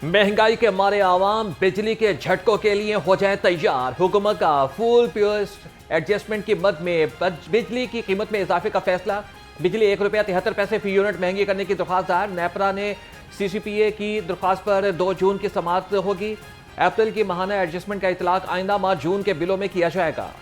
महंगाई के मारे आवाम बिजली के झटकों के लिए हो जाए तैयार। हुकूमत का फुल प्योर एडजस्टमेंट कीमत में बिजली की कीमत में इजाफे का फैसला। बिजली ₹1.73 फी यूनिट महंगी करने की दरख्वास्त दायर। नेपरा ने CCPA की दरख्वास्त पर 2 जून की समाअत होगी। अप्रैल की माहाना एडजस्टमेंट का इतलाक आइंदा माह जून के बिलों में किया जाएगा।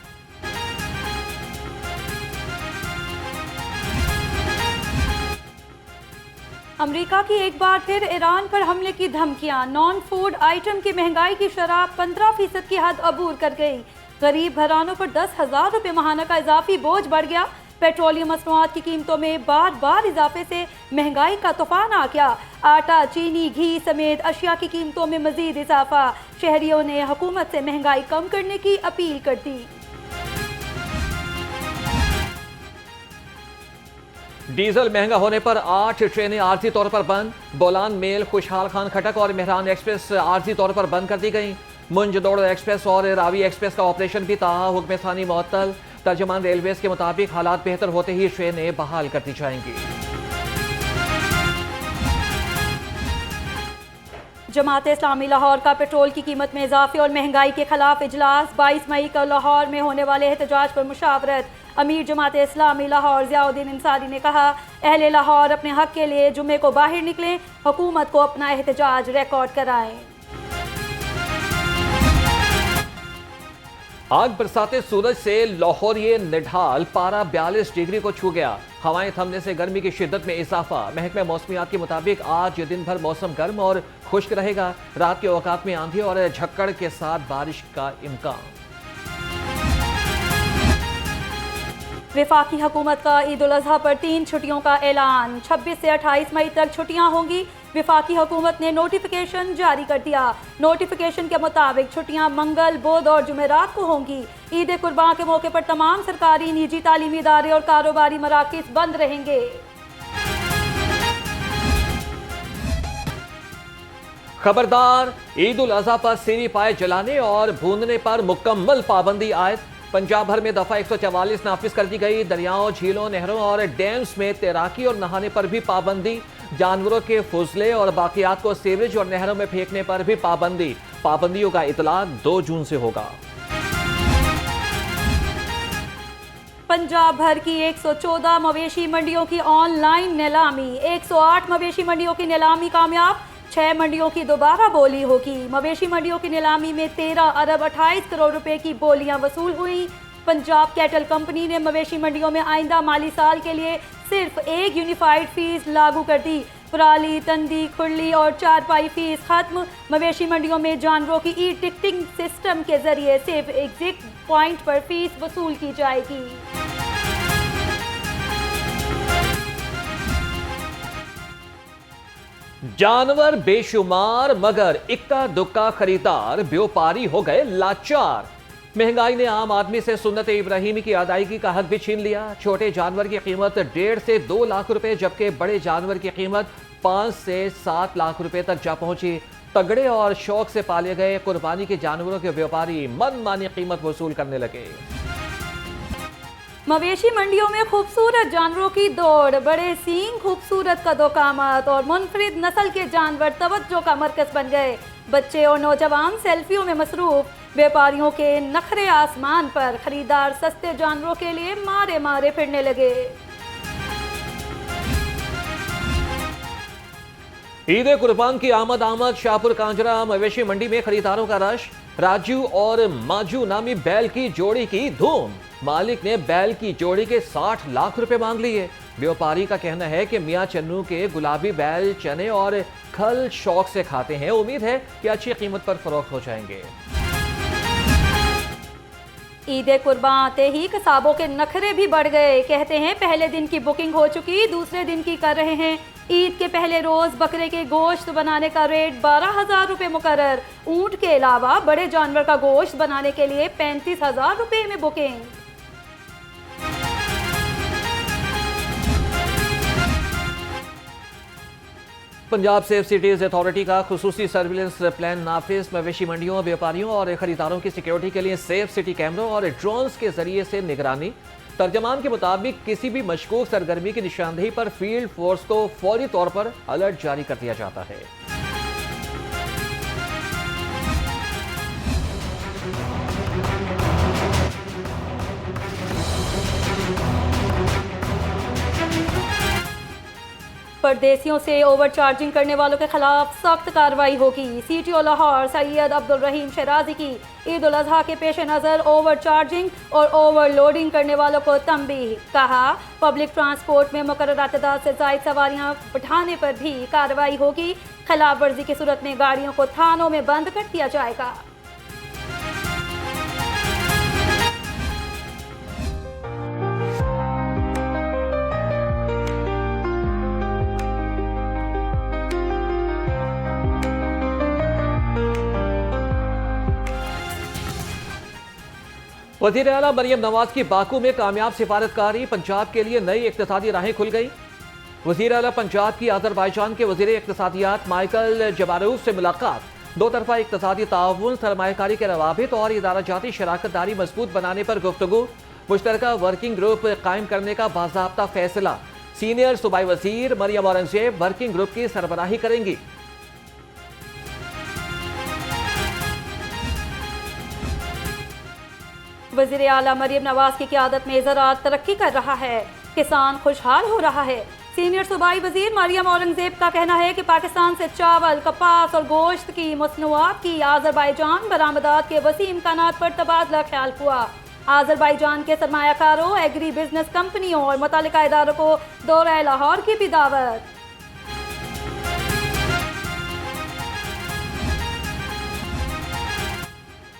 अमेरिका की एक बार फिर ईरान पर हमले की धमकियां। नॉन फूड आइटम की महंगाई की शरह 15% की हद अबूर कर गई। गरीब घरानों पर 10,000 रुपये माहाना का इजाफी बोझ बढ़ गया। पेट्रोलियम मसनूआत की कीमतों में बार बार इजाफे से महंगाई का तूफान आ गया। आटा, चीनी, घी समेत अशिया की कीमतों में मजीद इजाफा। शहरियों ने हुकूमत से महंगाई कम करने की अपील कर दी। डीजल महंगा होने पर 8 ट्रेनें आर्जी तौर पर बंद। बोलान मेल, खुशहाल खान खटक और मेहरान एक्सप्रेस आर्जी तौर पर बंद कर दी गई। मुंजदोड़ एक्सप्रेस और रावी एक्सप्रेस का ऑपरेशन भी ताहा हुक्म सानी मुअत्तल। तर्जमान रेलवेज के मुताबिक हालात बेहतर होते ही ट्रेनें बहाल कर दी जाएंगी। जमात इस्लामी लाहौर का पेट्रोल की कीमत में इजाफे और महंगाई के खिलाफ इजलास। 22 मई को लाहौर में होने वाले एहतजाज पर मुशावरत। अमीर जमात इस्लामी लाहौर ज़ियाउद्दीन अंसारी ने कहा, अहले लाहौर अपने हक के लिए जुम्मे को बाहर निकलें, हुकूमत को अपना एहतजाज रिकॉर्ड कराएं। आग बरसाते सूरज से लाहौरिये निढाल पारा 42 डिग्री को छू गया। हवाएं थमने से गर्मी की शिद्दत में इजाफा। महकमे मौसमियात के मुताबिक आज दिन भर मौसम गर्म और खुश्क रहेगा। रात के औकात में आंधी और झक्कड़ के साथ बारिश का इम्कान। वफाकी हुकूमत का ईद उल अजहा पर 3 छुट्टियों का ऐलान। 26 से 28 मई तक छुट्टियां होंगी। वफाकी हुकूमत ने नोटिफिकेशन जारी कर दिया। नोटिफिकेशन के मुताबिक छुट्टियां मंगल, बुध और जुमेरात को होंगी। ईद कुर्बान के मौके पर तमाम सरकारी, निजी तालीमी इदारे और कारोबारी मराकिज बंद रहेंगे। खबरदार, ईद उल अजहा पर सीरी पाए जलाने और भूनने पर मुकम्मल पाबंदी आयद। पंजाब भर में दफा 144 नाफिज कर दी गई। दरियाओं, झीलों, नहरों और डैम्स में तैराकी और नहाने पर भी पाबंदी। जानवरों के फुजले और बाकियात को सीवरेज और नहरों में फेंकने पर भी पाबंदी। पाबंदियों का इतलाक 2 जून से होगा। पंजाब भर की 114 मवेशी मंडियों की ऑनलाइन नीलामी। 108 मवेशी मंडियों की नीलामी कामयाब। 6 मंडियों की दोबारा बोली होगी। मवेशी मंडियों की नीलामी में 13 अरब 28 करोड़ रुपए की बोलियां वसूल हुई। पंजाब कैटल कंपनी ने मवेशी मंडियों में आइंदा माली साल के लिए सिर्फ एक यूनिफाइड फीस लागू कर दी। पराली, तंदी, खुरली और चारपाई फीस खत्म। मवेशी मंडियों में जानवरों की ई टिकटिंग सिस्टम के जरिए सिर्फ एग्जिट पॉइंट पर फीस वसूल की जाएगी। जानवर बेशुमार मगर इक्का दुक्का खरीदार व्यापारी हो गए लाचार। महंगाई ने आम आदमी से सुन्नत इब्राहिमी की अदायगी का हक भी छीन लिया। छोटे जानवर की कीमत 1.5 से 2 लाख रुपए जबकि बड़े जानवर की कीमत 5 से 7 लाख रुपए तक जा पहुंची। तगड़े और शौक से पाले गए कुर्बानी के जानवरों के व्यापारी मनमानी कीमत वसूल करने लगे। मवेशी मंडियों में खूबसूरत जानवरों की दौड़। बड़े सींग, खूबसूरत कदोकामत और मुनफरिद नस्ल के जानवर तवज्जो का मरकज बन गए। बच्चे और नौजवान सेल्फियों में मसरूफ। व्यापारियों के नखरे आसमान पर। खरीदार सस्ते जानवरों के लिए मारे मारे फिरने लगे। ईद कुर्बान की आमद शाहपुर कांजरा मवेशी मंडी में खरीदारों का रश। राजू और माजू नामी बैल की जोड़ी की धूम। मालिक ने बैल की जोड़ी के 60 लाख रुपए मांग लिए। व्यापारी का कहना है कि मियां चन्नू के गुलाबी बैल चने और खल शौक से खाते हैं। उम्मीद है कि अच्छी कीमत पर फरोख्त हो जाएंगे। ईद कुर्बान आते ही कसाबों के नखरे भी बढ़ गए। कहते हैं पहले दिन की बुकिंग हो चुकी, दूसरे दिन की कर रहे हैं। ईद के पहले रोज बकरे के गोश्त बनाने का रेट 12,000 रुपये मुकर्रर। ऊंट के अलावा बड़े जानवर का गोश्त बनाने के लिए 35,000 रुपये में booking. Punjab safe cities authority का खुसूसी सर्विलेंस प्लान नाफिज। मवेशी मंडियों, व्यापारियों और खरीदारों की सिक्योरिटी के लिए सेफ सिटी कैमरों और ड्रोन्स के जरिए से निगरानी। तर्जमान के मुताबिक किसी भी मशकूक सरगर्मी की निशानदेही पर फील्ड फोर्स को फौरी तौर पर अलर्ट जारी कर दिया जाता है। परदेसियों से ओवर चार्जिंग करने वालों के खिलाफ सख्त कार्रवाई होगी। CTO लाहौर सैयद अब्दुल रहीम शराजी की ईद उल अजहा के पेश नज़र ओवर चार्जिंग और ओवरलोडिंग करने वालों को तंबीह। कहा, पब्लिक ट्रांसपोर्ट में मुकर्ररा तादाद से ज़ायद सवारियां उठाने पर भी कार्रवाई होगी। खिलाफ वर्जी की सूरत में गाड़ियों को थानों में बंद कर दिया जाएगा। वज़ीर आला मरियम नवाज की बाकू में कामयाब सिफारतकारी, पंजाब के लिए नई इक्तिसादी राहें खुल गई। वज़ीर आला पंजाब की अज़रबाईजान के वज़ीर इक्तिसादियात माइकल जबारूफ से मुलाकात। दो तरफा इक्तिसादी ताउन, सरमायाकारी के रवाबित और इदारा जाती शराकत दारी मजबूत बनाने पर गुफ्तगू। मुश्तरका वर्किंग ग्रुप कायम करने का बाज़ाब्ता फैसला। सीनियर सूबाई वज़ीर मरियम औरंगज़ेब वर्किंग ग्रुप की सरबराही करेंगी। वज़ीर आला मरियम नवाज की क़यादत में ज़राअत तरक्की कर रहा है, किसान खुशहाल हो रहा है। सीनियर सूबाई वज़ीर मरियम औरंगज़ेब का कहना है कि पाकिस्तान से चावल, कपास और गोश्त की मसनूआत की आज़रबाईजान बरामदात के वसी इम्कानात पर तबादला ख्याल हुआ। आज़रबाईजान के सरमायाकारों, एग्री बिजनेस कंपनियों और मुतल्लिका इदारों को दौरा लाहौर की भी दावत।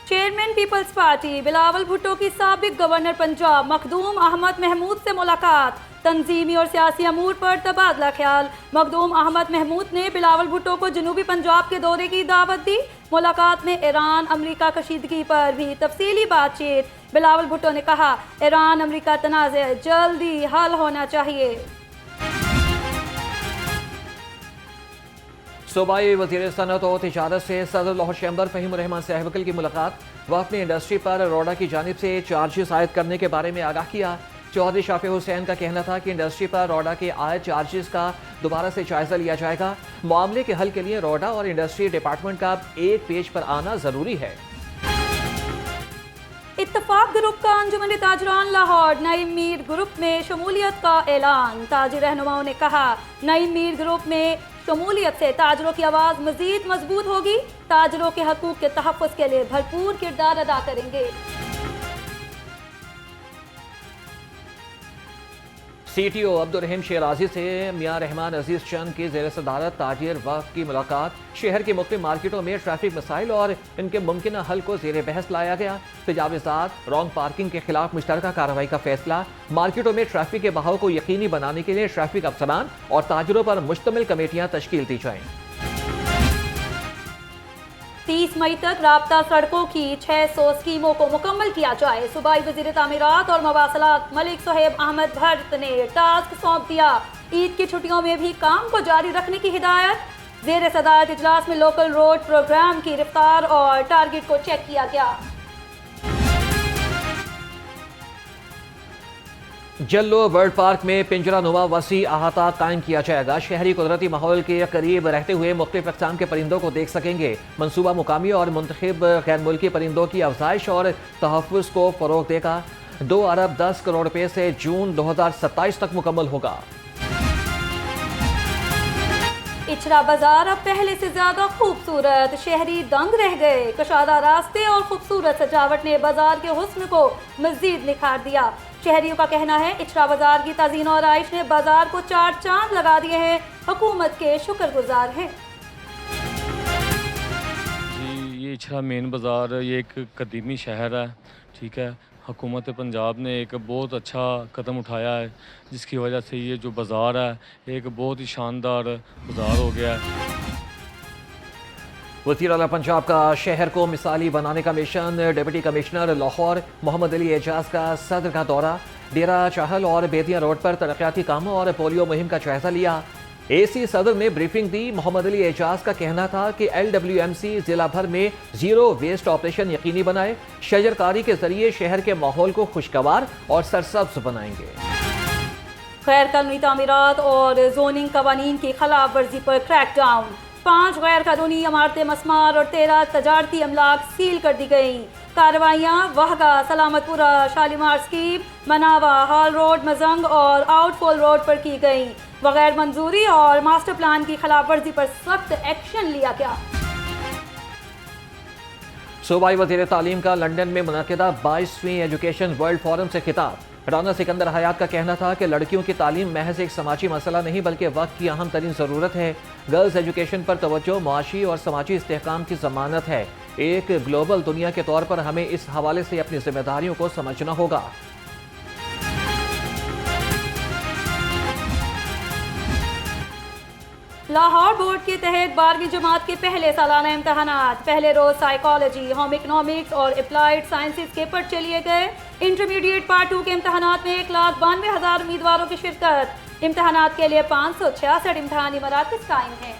Chairman Peoples Party Bilawal Bhutto की साबिक गवर्नर पंजाब मखदूम अहमद महमूद से मुलाकात। तंजीमी और सियासी अमूर पर तबादला ख्याल। मखदूम अहमद महमूद ने बिलावल भुट्टो को जनूबी पंजाब के दौरे की दावत दी। मुलाकात में ईरान अमरीका कशीदगी पर भी तफसीली बातचीत। बिलावल भुट्टो ने कहा, ईरान अमरीका तनाज़े जल्दी हल होना चाहिए। सूबाई वज़ीर सनअत और तिजारत से सदर लाहौर चैम्बर फ़हीम रहमान सहवकल की मुलाकात। वफ़द ने इंडस्ट्री पर रोडा की जानिब से चार्जेस आयद करने के बारे में आगाह किया। चौधरी शाफी हुसैन का कहना था कि इंडस्ट्री पर रोडा के आयद चार्जेस का दोबारा से जायजा लिया जाएगा। मामले के हल के लिए रोडा और इंडस्ट्री डिपार्टमेंट का एक पेज पर आना जरूरी है। इत्तफाक ग्रुप का अंजुमन ताजरान लाहौर नईम मीर ग्रुप में शमूलियत का ऐलान। ताजिर रहनुमाओं ने कहा, नईम मीर ग्रुप में शमूलियत से ताजरों की आवाज़ मजीद मजबूत होगी। ताजरों के हकूक़ के तहफ़्फ़ुज़ के लिए भरपूर किरदार अदा करेंगे। CTO अब्दुल रहीम शराजी से मियां रहमान अजीज चंद की ज़ेर सदारत ताजिर वफ़द की मुलाकात। शहर की मुख्तलिफ मार्केटों में ट्रैफिक मसाइल और इनके मुमकिन हल को ज़ेर बहस लाया गया। तजावज़ात, रॉन्ग पार्किंग के खिलाफ मुश्तरका कार्रवाई का फैसला। मार्केटों में ट्रैफिक के बहाव को यकीनी बनाने के लिए ट्रैफिक अफसरान और ताजरों पर मुश्तमिल कमेटियाँ तश्कील दी जाएँ। 30 मई तक राब्ता सड़कों की 600 स्कीमों को मुकम्मल किया जाए। सूबाई वज़ीर तामीरात और मवासलात मलिक सुहेब अहमद भट्ट ने टास्क सौंप दिया। ईद की छुट्टियों में भी काम को जारी रखने की हिदायत। ज़ेर सदारत इजलास में लोकल रोड प्रोग्राम की रफ्तार और टारगेट को चेक किया गया। जल्लो बर्ड पार्क में पिंजरा नुमा वसी अहाता कायम किया जाएगा। शहरी कुदरती माहौल के करीब रहते हुए मुख्तलिफ अक़साम के परिंदों को देख सकेंगे। मनसूबा मुकामी और मुंतखब गैर मुल्की परिंदों की अफजाइश और तहफ़्फ़ुज़ को फ़रोग़ देगा। 2 अरब 10 करोड़ रुपये से जून 2027 तक मुकम्मल होगा। इचरा बाजार अब पहले से ज्यादा खूबसूरत। शहरी दंग रह गए। कशादा रास्ते और खूबसूरत सजावट ने बाजार के हुस्न को मजीद निखार दिया। शहरियों का कहना है, इचरा बाजार की ताज़ीन और आइश ने बाजार को 4 चांद लगा दिए हैं। हुकूमत के शुक्रगुजार हैं। जी, ये इचरा मेन बाज़ार, ये एक कदीमी शहर है, ठीक है। हुकूमत पंजाब ने एक बहुत अच्छा कदम उठाया है, जिसकी वजह से ये जो बाज़ार है एक बहुत ही शानदार बाज़ार हो गया है। वज़ीर आला पंजाब का शहर को मिसाली बनाने का mission. Deputy commissioner Lahore Mohammad Ali Ejaz का सदर का दौरा। डेरा चाहल और बेदिया रोड पर तरक्याती कामों और पोलियो मुहिम का जायजा लिया। AC सदर ने ब्रीफिंग दी। मोहम्मद अली एजाज का कहना था कि LWMC जिला भर में जीरो वेस्ट ऑपरेशन यकीनी बनाए। शजरकारी के जरिए शहर के माहौल को खुशगवार और सरसब्ज बनाएंगे। गैर कानूनी तामीरात और जोनिंग कवानीन की खिलाफ वर्जी पर क्रैकडाउन। 5 गैर कानूनी इमारतें मस्मार और 13 तजारती अमलाक सील कर दी गई। कार्रवाइयाँ वहगा, सलामतपुरा, शालीमार स्कीम, मनावा, हॉल रोड, मजंग और आउटफॉल रोड पर की गई। बगैर मंजूरी और मास्टर प्लान की खिलाफवर्जी पर सख्त एक्शन लिया गया। सूबाई वज़ीर तालीम का लंदन में मुनक़िदा 22वीं एजुकेशन वर्ल्ड फोरम से खिताब। राना सिकंदर हयात का कहना था कि लड़कियों की तालीम महज एक समाजी मसला नहीं बल्कि वक्त की अहम तरीन ज़रूरत है। गर्ल्स एजुकेशन पर तवज्जो मुआशी और समाजी इस्तेहकाम की ज़मानत है। एक ग्लोबल दुनिया के तौर पर हमें इस हवाले से अपनी जिम्मेदारियों को समझना होगा। लाहौर बोर्ड के तहत 12वीं जमात के पहले सालाना इम्तहानात। पहले रोज साइकोलॉजी, होम इकोनॉमिक्स और अप्लाइड साइंसेज के पर चलिए गए। इंटरमीडिएट पार्ट 2 के इम्तहानात में 1,92,000 उम्मीदवारों की शिरकत। इम्तहानात के लिए 566 इम्तहानी मराकज़ कायम हैं।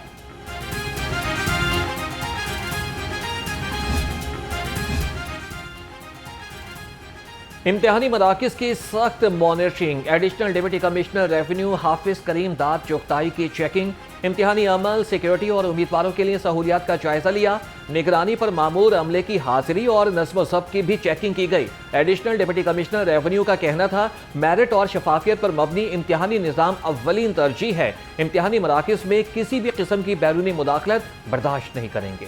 इम्तिहानी मराकज़ की सख्त monitoring. Additional deputy commissioner revenue Hafiz Karim Dad Chughtai की चेकिंग। इम्तिहानी अमल, सिक्योरिटी और उम्मीदवारों के लिए सहूलियात का जायजा लिया। निगरानी पर मामूर अमले की हाजिरी और नज़्म ज़ब्त की भी चेकिंग की गई। एडिशनल डिप्टी कमिश्नर रेवेन्यू का कहना था मेरिट और शफाफियत पर मबनी इम्तिहानी निज़ाम अव्वलीन तरजीह है। इम्तिहानी मराकज़ में किसी भी किस्म की बैरूनी मुदाखलत बर्दाश्त नहीं करेंगे।